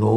9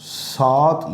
7,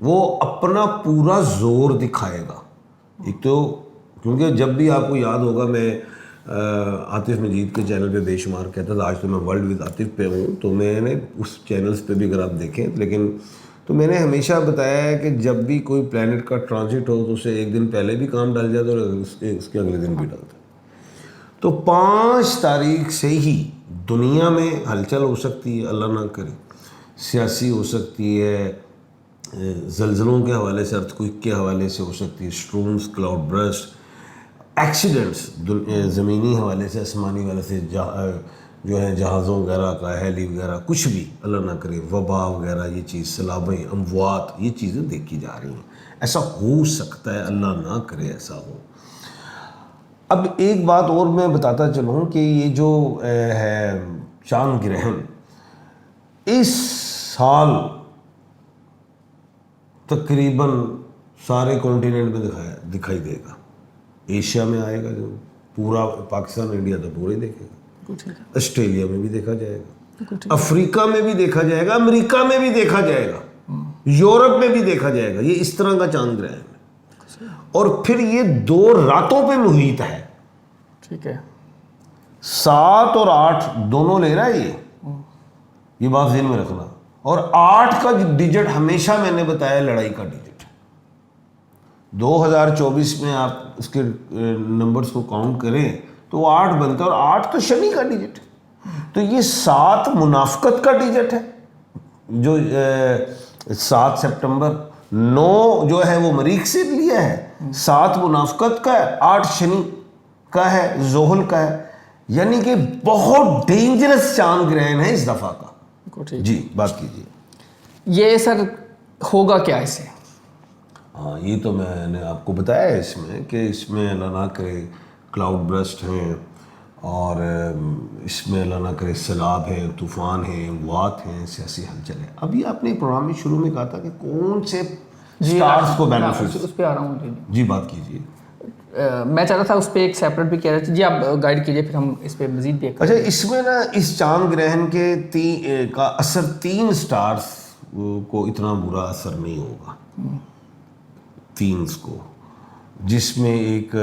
وہ اپنا پورا زور دکھائے گا. ایک تو کیونکہ جب بھی آپ کو یاد ہوگا میں عاطف مجید کے چینل پہ بے شمار کہتا تھا, آج تو میں ورلڈ ود عاطف پہ ہوں, تو میں نے اس چینلز پہ بھی اگر آپ دیکھیں لیکن تو میں نے ہمیشہ بتایا ہے کہ جب بھی کوئی پلانٹ کا ٹرانزٹ ہو تو اسے ایک دن پہلے بھی کام ڈال جاتا ہے اور اس کے اگلے دن بھی ڈالتا ہے. تو 5 تاریخ سے ہی دنیا میں ہلچل ہو سکتی ہے, اللہ نہ کرے, سیاسی ہو سکتی ہے, زلزلوں کے حوالے سے, ارتھکوئک کے حوالے سے ہو سکتی ہے, اسٹرومز, کلاؤڈ برسٹ, ایکسیڈنٹس زمینی حوالے سے, آسمانی حوالے سے, جو ہے جہازوں وغیرہ کا, ہیلی وغیرہ, کچھ بھی اللہ نہ کرے, وبا وغیرہ, یہ چیز, سیلابیں, اموات, یہ چیزیں دیکھی جا رہی ہیں. ایسا ہو سکتا ہے, اللہ نہ کرے ایسا ہو. اب ایک بات اور میں بتاتا چلوں کہ یہ جو ہے چاند گرہن اس سال تقریباً سارے کانٹیننٹ میں دکھائی دے گا. ایشیا میں آئے گا, جو پورا پاکستان, انڈیا تو پورا ہی دیکھے گا. آسٹریلیا میں بھی دیکھا جائے گا, افریقہ میں بھی دیکھا جائے گا, امریکہ میں بھی دیکھا جائے گا, یورپ میں بھی دیکھا جائے گا. یہ اس طرح کا چاند گرہن ہے اور پھر یہ 2 راتوں پہ محیط ہے. ٹھیک ہے, 7 اور 8 دونوں لے رہا ہے یہ بات ذہن میں رکھنا. اور 8 کا ڈیجٹ ہمیشہ میں نے بتایا لڑائی کا ڈیجٹ. 2024 میں آپ اس کے نمبرز کو کاؤنٹ کریں تو وہ 8 بنتا ہے, اور 8 تو شنی کا ڈیجٹ ہے. تو یہ 7 منافقت کا ڈیجٹ ہے, جو 7 سپٹمبر, 9 جو ہے وہ مریخ سے لیا ہے, 7 منافقت کا ہے, 8 شنی کا ہے, زحل کا ہے. یعنی کہ بہت ڈینجرس چاند گرہن ہے اس دفعہ کا. جی بات کیجیے. یہ سر ہوگا کیا اسے؟ ہاں یہ تو میں نے آپ کو بتایا ہے اس میں کہ اس میں اللہ نہ کرے کلاؤڈ برسٹ ہیں, اور اس میں اللہ نہ کرے سیلاب ہے, طوفان ہیں, اموات ہیں, سیاسی ہلچل ہے. ابھی آپ نے پروگرام میں شروع میں کہا تھا کہ کون سے سٹارز کو بینیفٹس, اس پہ آ رہا ہوں. جی بات کیجیے. میں چاہتا تھا اس پہ ایک سیپریٹ بھی کہہ رہے تھے. جی آپ گائیڈ کیجیے, پھر ہم اس پہ مزید دیکھیں. اچھا, اس میں نا اس چاند گرہن کے کا اثر 3 سٹارز کو اتنا برا اثر نہیں ہوگا. 3 کو, جس میں ایک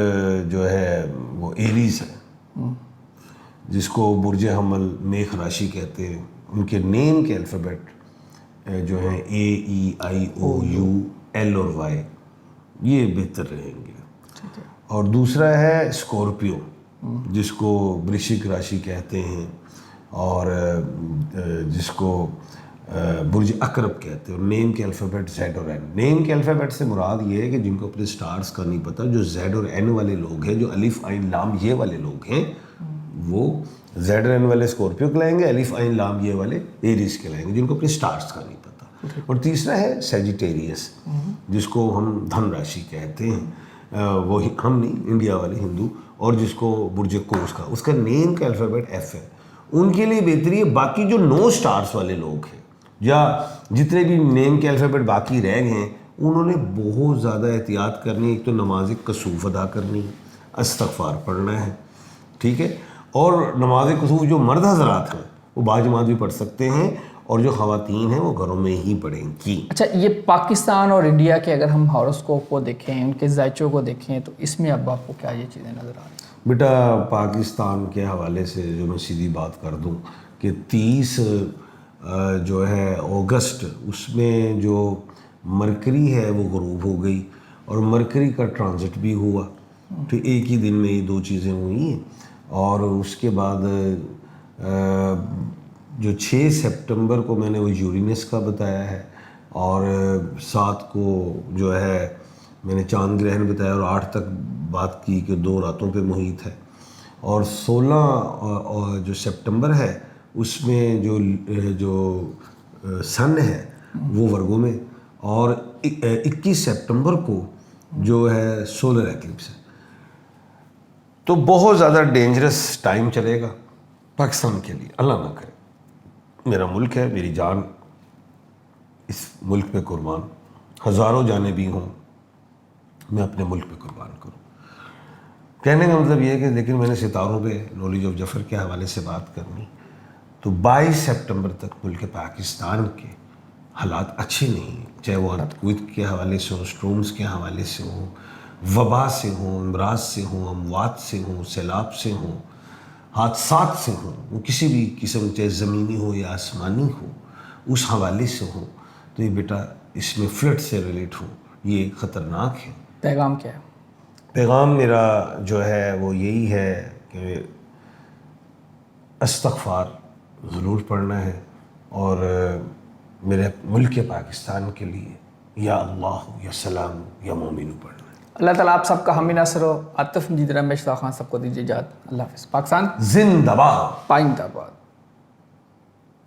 جو ہے وہ ایریز ہے, جس کو برج حمل, میخ راشی کہتے ہیں. ان کے نیم کے الفابیٹ جو ہیں AEIOUL اور Y, یہ بہتر رہیں گے. اور دوسرا ہے اسکورپیو, جس کو برشک راشی کہتے ہیں, اور جس کو برج اقرب کہتے ہیں. اور نیم کے الفابیٹ Z اور N. نیم کے الفابیٹ سے مراد یہ ہے کہ جن کو اپنے سٹارز کا نہیں پتہ, جو Z اور N والے لوگ ہیں, جو الف عین لام یہ والے لوگ ہیں, وہ Z اور N والے اسکورپیو کہلائیں گے, الف عین لام یہ والے ایریز کہلائیں گے, جن کو اپنے سٹارز کا نہیں پتہ. اور تیسرا ہے سیجیٹیریس, جس کو ہم دھن راشی کہتے ہیں, وہ ہم نہیں, انڈیا والے ہندو, اور جس کو برج قوس کا, اس کا نیم کا الفابیٹ F ہے. ان کے لیے بہتری ہے. باقی جو 9 سٹارز والے لوگ ہیں یا جتنے بھی نیم کے الفابیٹ باقی رہ گئے ہیں, انہوں نے بہت زیادہ احتیاط کرنی ہے. ایک تو نماز کسوف ادا کرنی ہے, استغفار پڑھنا ہے, ٹھیک ہے. اور نماز کسوف جو مرد حضرات ہیں وہ باجماعت بھی پڑھ سکتے ہیں, اور جو خواتین ہیں وہ گھروں میں ہی پڑھیں گی. اچھا, یہ پاکستان اور انڈیا کے اگر ہم ہاروسکوپ کو دیکھیں, ان کے زائچوں کو دیکھیں, تو اس میں اب آپ کو کیا یہ چیزیں نظر آ رہی ہیں؟ بیٹا پاکستان کے حوالے سے جو میں سیدھی بات کر دوں کہ 30 جو ہے اگست, اس میں جو مرکری ہے وہ غروب ہو گئی, اور مرکری کا ٹرانزٹ بھی ہوا. تو ایک ہی دن میں یہ 2 چیزیں ہوئی ہیں. اور اس کے بعد جو 6 سپٹمبر کو میں نے وہ یورینس کا بتایا ہے, اور 7 کو جو ہے میں نے چاند گرہن بتایا, اور 8 تک بات کی کہ 2 راتوں پہ محیط ہے. اور 16 جو سپٹمبر ہے اس میں جو سن ہے وہ ورگوں میں, اور 21 سپٹمبر کو جو ہے سولر ایکلپس ہے. تو بہت زیادہ ڈینجرس ٹائم چلے گا پاکستان کے لیے. اللہ نہ کرے, میرا ملک ہے, میری جان اس ملک پہ قربان, ہزاروں جانیں بھی ہوں, میں اپنے ملک پہ قربان کروں. کہنے کا مطلب یہ ہے کہ لیکن میں نے ستاروں پہ نالج آف جفر کے حوالے سے بات کرنی, تو 22 سپٹمبر تک ملک پاکستان کے حالات اچھے نہیں ہیں، چاہے وہ کویت کے حوالے سے ہوں، اسٹرومز کے حوالے سے ہوں، وبا سے ہوں، امراض سے ہوں، اموات سے ہوں، سیلاب سے ہوں، حادثات سے ہوں، وہ کسی بھی قسم چاہے زمینی ہو یا آسمانی ہو، اس حوالے سے ہوں، تو یہ بیٹا اس میں فلڈ سے ریلیٹ ہو، یہ خطرناک ہے۔ پیغام کیا ہے؟ پیغام میرا جو ہے وہ یہی ہے کہ استغفار ضرور پڑھنا ہے، اور میرے ملک پاکستان کے لیے یا اللہ یا سلام یا مومن پڑھنا ہے۔ اللہ تعالیٰ آپ سب کا حامی ناصر ہو۔ عاطف مجید، رمیش خان سب کو دیجیے اجازت۔ اللہ حافظ۔ پاکستان زندہ باد۔ پائندہ باد۔